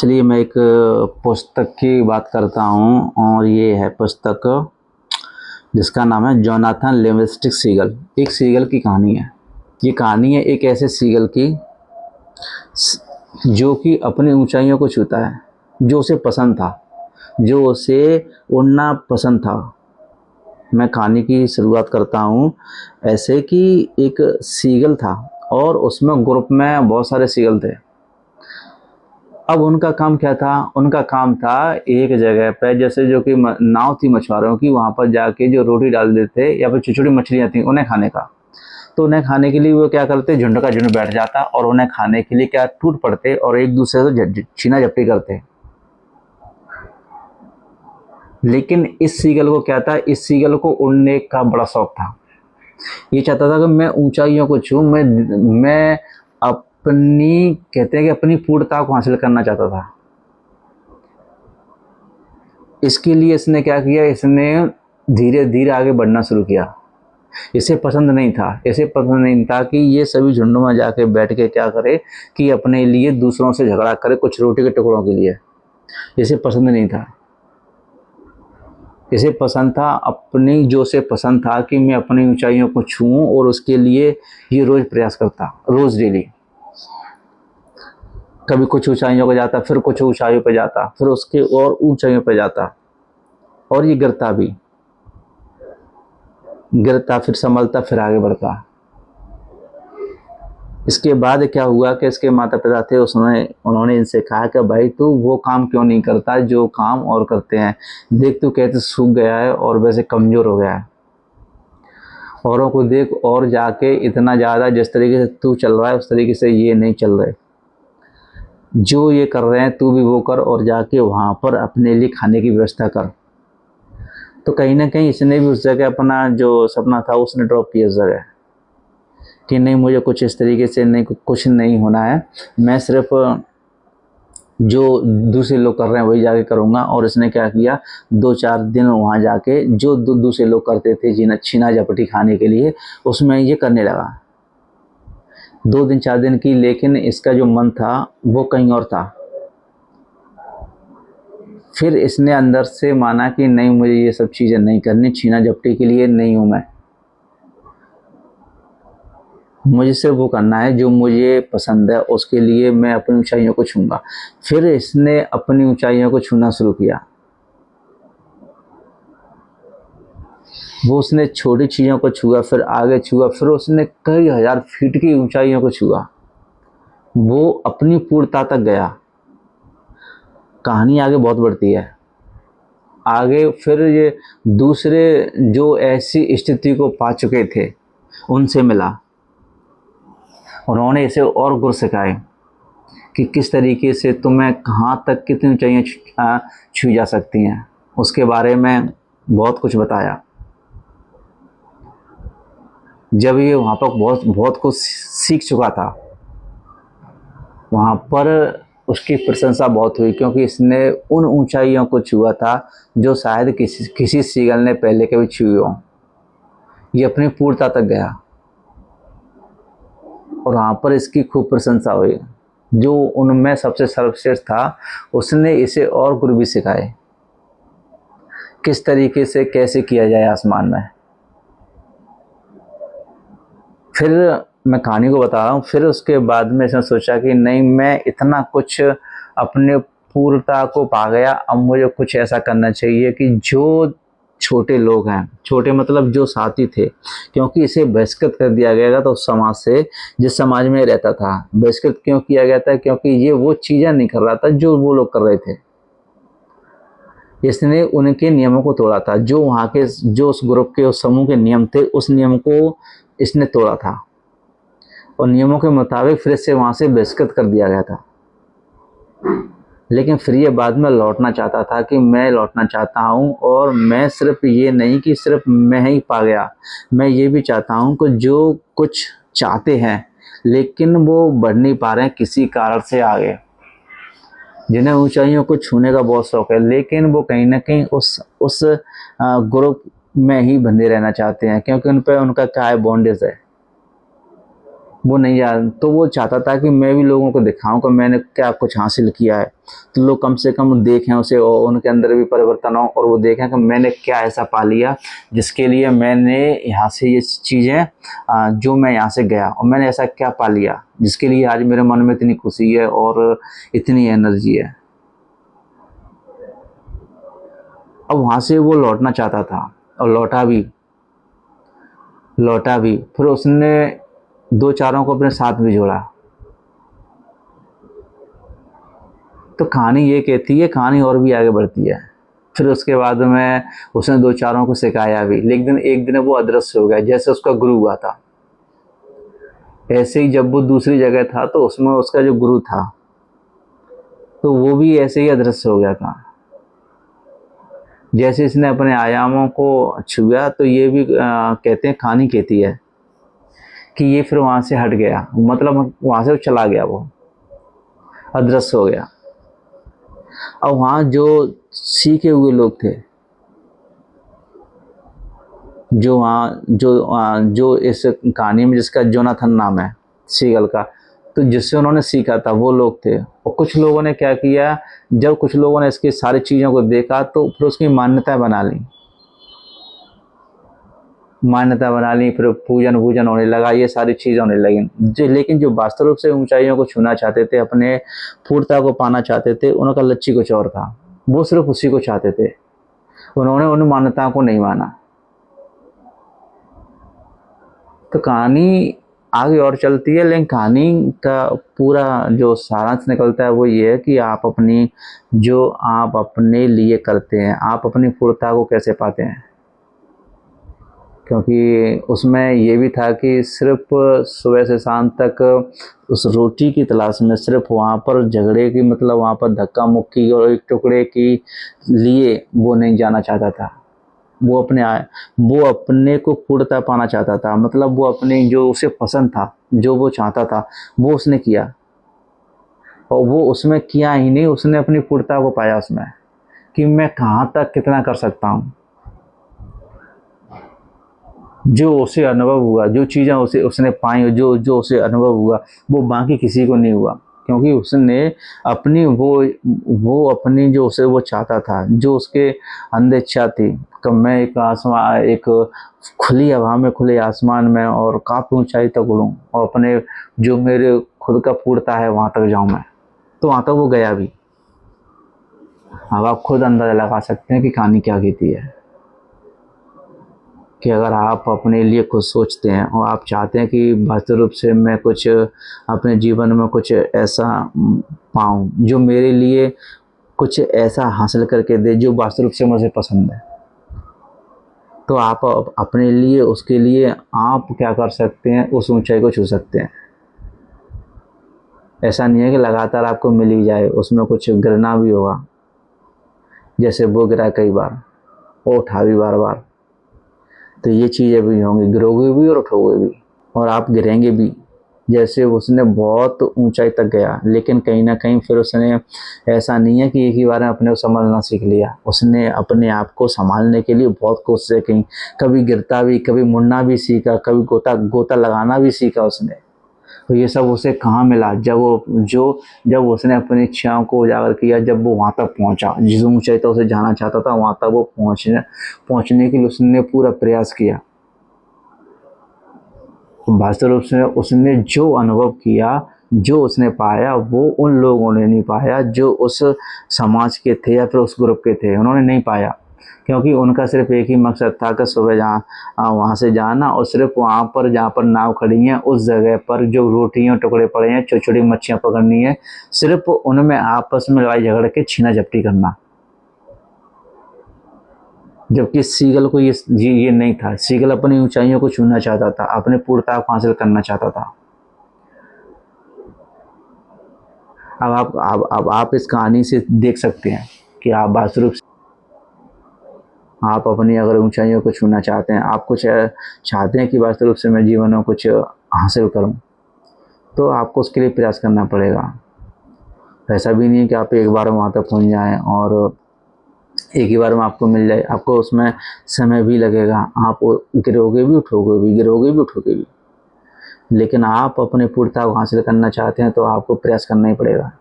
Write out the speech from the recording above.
चलिए मैं एक पुस्तक की बात करता हूँ और ये है पुस्तक जिसका नाम है जोनाथन लिविंगस्टन सीगल। एक सीगल की कहानी है। ये कहानी है एक ऐसे सीगल की जो कि अपनी ऊंचाइयों को छूता है, जो उसे पसंद था, जो उसे उड़ना पसंद था। मैं कहानी की शुरुआत करता हूँ ऐसे कि एक सीगल था और उसमें ग्रुप में बहुत सारे सीगल थे। अब उनका काम क्या था? उनका काम था एक जगह पे, जैसे जो कि नाव थी मछुआरों की, वहाँ पर जाके जो रोटी डाल देते या फिर छोटी छोटी मछलियाँ थी उन्हें खाने का। तो उन्हें खाने के लिए वो क्या करते, झुंड का झुंड बैठ जाता और उन्हें खाने के लिए क्या टूट पड़ते और एक दूसरे से छीना झपटी करते। लेकिन इस सीगल को क्या था, इस सीगल को उड़ने का बड़ा शौक था। ये चाहता था कि मैं ऊंचाइयों को छूं, मैं अपनी, कहते हैं कि अपनी पूर्णता को हासिल करना चाहता था। इसके लिए इसने क्या किया, इसने धीरे धीरे आगे बढ़ना शुरू किया। इसे पसंद नहीं था, इसे पसंद नहीं था कि ये सभी झुंडों में जाके बैठ के क्या करे कि अपने लिए दूसरों से झगड़ा करे कुछ रोटी के टुकड़ों के लिए। इसे पसंद नहीं था। इसे पसंद था अपनी, जो उसे पसंद था कि मैं अपनी ऊंचाइयों को छूऊं, और उसके लिए ये रोज प्रयास करता, रोज डेली। कभी कुछ ऊंचाइयों पर जाता, फिर कुछ ऊंचाइयों पर जाता, फिर उसके और ऊंचाइयों पर जाता, और ये गिरता भी, गिरता फिर संभलता फिर आगे बढ़ता। इसके बाद क्या हुआ कि इसके माता पिता थे, उन्होंने इनसे कहा कि भाई तू वो काम क्यों नहीं करता जो काम और करते हैं। देख तू कैसे सूख गया है और वैसे कमज़ोर हो गया है। औरों को देख, और जाके इतना ज़्यादा जिस तरीके से तू चल रहा है उस तरीके से ये नहीं चल रहे। जो ये कर रहे हैं तू भी वो कर, और जाके वहाँ पर अपने लिए खाने की व्यवस्था कर। तो कहीं ना कहीं इसने भी उस जगह अपना जो सपना था उसने ड्रॉप किया उस जगह, कि नहीं मुझे कुछ इस तरीके से नहीं, कुछ नहीं होना है, मैं सिर्फ जो दूसरे लोग कर रहे हैं वही जाके करूँगा। और इसने क्या किया, 2-4 दिन वहाँ जाके जो दूसरे लोग करते थे जीना छीना झपटी खाने के लिए, उसमें ये करने लगा 2 दिन 4 दिन की। लेकिन इसका जो मन था वो कहीं और था। फिर इसने अंदर से माना कि नहीं मुझे ये सब चीज़ें नहीं करनी, छीना झपटी के लिए नहीं हूँ मैं, मुझे सिर्फ वो करना है जो मुझे पसंद है, उसके लिए मैं अपनी ऊंचाइयों को छूँगा। फिर इसने अपनी ऊंचाइयों को छूना शुरू किया। वो उसने छोटी चीज़ों को छुआ, फिर आगे छुआ, फिर उसने कई हज़ार फीट की ऊंचाइयों को छुआ। वो अपनी पूर्णता तक गया। कहानी आगे बहुत बढ़ती है। आगे फिर ये दूसरे जो ऐसी स्थिति को पा चुके थे उनसे मिला। उन्होंने इसे और गुर सिखाए कि किस तरीके से तुम्हें कहाँ तक कितनी ऊंचाइयाँ छू जा सकती हैं, उसके बारे में बहुत कुछ बताया। जब ये वहाँ पर बहुत बहुत कुछ सीख चुका था, वहाँ पर उसकी प्रशंसा बहुत हुई, क्योंकि इसने उन ऊंचाइयों को छुआ था जो शायद किसी सीगल ने पहले कभी छुई हो। ये अपनी पूर्णता तक गया और वहाँ पर इसकी खूब प्रशंसा हुई। जो उनमें सबसे सर्वश्रेष्ठ था उसने इसे और गुर भी सिखाए, किस तरीके से कैसे किया जाए आसमान में। फिर मैं कहानी को बता रहा हूँ। फिर उसके बाद में इसने सोचा कि नहीं, मैं इतना कुछ अपने पूर्णता को पा गया, अब मुझे कुछ ऐसा करना चाहिए कि जो छोटे लोग हैं, छोटे मतलब जो साथी थे, क्योंकि इसे बहिष्कृत कर दिया गया था तो उस समाज से, जिस समाज में रहता था। बहिष्कृत क्यों किया गया था? क्योंकि ये वो चीज़ें नहीं कर रहा था जो वो लोग कर रहे थे। इसने उनके नियमों को तोड़ा था, जो वहाँ के, जो उस ग्रुप के, उस समूह के नियम थे, उस नियम को इसने तोड़ा था और नियमों के मुताबिक फिर से वहाँ से बहिष्कृत कर दिया गया था। लेकिन फिर ये बाद में लौटना चाहता था कि मैं लौटना चाहता हूँ, और मैं सिर्फ ये नहीं कि सिर्फ मैं ही पा गया, मैं ये भी चाहता हूँ कि जो कुछ चाहते हैं लेकिन वो बढ़ नहीं पा रहे हैं किसी कारण से आगे, जिन्हें ऊंचाइयों को छूने का बहुत शौक है, लेकिन वो कहीं ना कहीं उस ग्रुप में ही बंधे रहना चाहते हैं, क्योंकि उन पर उनका क्या है, बॉन्डेज है। वो नहीं जान, तो वो चाहता था कि मैं भी लोगों को दिखाऊं कि मैंने क्या कुछ हासिल किया है, तो लोग कम से कम देखें उसे और उनके अंदर भी परिवर्तन हो और वो देखें कि मैंने क्या ऐसा पा लिया जिसके लिए मैंने यहाँ से ये चीज़ें, जो मैं यहाँ से गया और मैंने ऐसा क्या पा लिया जिसके लिए आज मेरे मन में इतनी खुशी है और इतनी एनर्जी है। अब वहाँ से वो लौटना चाहता था और लौटा भी फिर उसने दो चारों को अपने साथ भी जोड़ा। तो कहानी ये कहती है, कहानी और भी आगे बढ़ती है। फिर उसके बाद में उसने दो चारों को सिखाया भी, लेकिन एक दिन वो अदृश्य हो गया, जैसे उसका गुरु हुआ था। ऐसे ही जब वो दूसरी जगह था तो उसमें उसका जो गुरु था तो वो भी ऐसे ही अदृश्य हो गया था। जैसे इसने अपने आयामों को छुआ तो ये भी कहते हैं, कहानी कहती है कि ये फिर वहाँ से हट गया, मतलब वहाँ से वो चला गया, वो अदृश्य हो गया। और वहाँ जो सीखे हुए लोग थे, जो वहाँ जो इस कहानी में जिसका जोनाथन नाम है, सीगल का, तो जिससे उन्होंने सीखा था वो लोग थे। और कुछ लोगों ने क्या किया, जब कुछ लोगों ने इसकी सारी चीज़ों को देखा तो फिर उसकी मान्यता बना ली, फिर पूजन वूजन होने लगा, ये सारी चीज़ें होने लगी। जो लेकिन जो वास्तव रूप से ऊंचाइयों को छूना चाहते थे, अपने पूर्णता को पाना चाहते थे, उनका लक्ष्य कुछ और था। वो सिर्फ उसी को चाहते थे, उन्होंने उन मान्यताओं को नहीं माना। तो कहानी आगे और चलती है, लेकिन कहानी का पूरा जो सारांश निकलता है वो ये है कि जो आप अपने लिए करते हैं, आप अपनी पूर्णता को कैसे पाते हैं। क्योंकि उसमें ये भी था कि सिर्फ सुबह से शाम तक उस रोटी की तलाश में, सिर्फ वहाँ पर झगड़े की, मतलब वहाँ पर धक्का मुक्की और एक टुकड़े की लिए वो नहीं जाना चाहता था। वो अपने को पूर्णता पाना चाहता था, मतलब वो अपने जो उसे पसंद था, जो वो चाहता था, वो उसने किया। और वो उसमें किया ही नहीं, उसने अपनी पूर्णता को पाया उसमें, कि मैं कहाँ तक कितना कर सकता हूँ। जो उसे अनुभव हुआ, जो चीज़ें उसने पाई, जो जो उसे अनुभव हुआ, वो बाकी किसी को नहीं हुआ। क्योंकि उसने अपनी वो अपनी जो उसे वो चाहता था, जो उसके अंदर इच्छा थी कि मैं एक खुली हवा में, खुले आसमान में और काफ़ी ऊंचाई तक उड़ूँ और अपने जो मेरे खुद का पूर्णता है वहाँ तक जाऊँ मैं। तो वहाँ तक वो गया भी। अब आप खुद अंदाज़ा लगा सकते हैं कि कहानी क्या कहती है, कि अगर आप अपने लिए कुछ सोचते हैं और आप चाहते हैं कि वास्तव रूप से मैं कुछ अपने जीवन में कुछ ऐसा पाऊँ जो मेरे लिए कुछ ऐसा हासिल करके दे जो वास्तव रूप से मुझे पसंद है, तो आप अपने लिए, उसके लिए आप क्या कर सकते हैं, उस ऊंचाई को छू सकते हैं। ऐसा नहीं है कि लगातार आपको मिल ही जाए, उसमें कुछ गिरना भी होगा। जैसे वो गिरा कई बार, वो उठा भी बार बार, तो ये चीज़ें भी होंगी, गिरोगे भी और उठोगे भी, और आप गिरेंगे भी। जैसे उसने बहुत ऊंचाई तक गया, लेकिन कहीं ना कहीं फिर उसने, ऐसा नहीं है कि एक ही बार में अपने को संभालना सीख लिया, उसने अपने आप को संभालने के लिए बहुत कोशिशें की। कभी गिरता भी, कभी मुड़ना भी सीखा, कभी गोता गोता लगाना भी सीखा उसने। तो ये सब उसे कहाँ मिला, जब उसने अपनी इच्छाओं को उजागर किया, जब वो वहाँ तक पहुँचा, जिस ऊंचाई तक उसे जाना चाहता था वहाँ तक वो पहुँचने के लिए उसने पूरा प्रयास किया। वास्तव रूप से उसने जो अनुभव किया, जो उसने पाया, वो उन लोगों ने नहीं पाया जो उस समाज के थे या फिर उस ग्रुप के थे, उन्होंने नहीं पाया। क्योंकि उनका सिर्फ एक ही मकसद था कि सुबह वहाँ से जाना और सिर्फ वहाँ पर जहाँ पर नाव खड़ी है उस जगह पर जो रोटियाँ टुकड़े पड़े हैं, छोटी छोटी मच्छियाँ पकड़नी है, सिर्फ उनमें आपस में लड़ाई झगड़ के छीना झपटी करना। जबकि सीगल को ये नहीं था, सीगल अपनी ऊंचाइयों को छूना चाहता था, अपने पूर्णता को हासिल करना चाहता था। अब आप इस कहानी से देख सकते हैं कि आप वास्तव रूप से आप अपनी अगर ऊंचाइयों को छूना चाहते हैं, आप कुछ चाहते हैं कि वास्तव रूप से मैं जीवन में कुछ हासिल करूं, तो आपको उसके लिए प्रयास करना पड़ेगा। ऐसा भी नहीं है कि आप एक बार वहाँ तक पहुँच जाएं और एक ही बार में आपको मिल जाए, आपको उसमें समय भी लगेगा। आप गिरोगे भी, उठोगे भी, गिरोगे भी, उठोगे भी। लेकिन आप अपने पूर्णता को हासिल करना चाहते हैं तो आपको प्रयास करना ही पड़ेगा।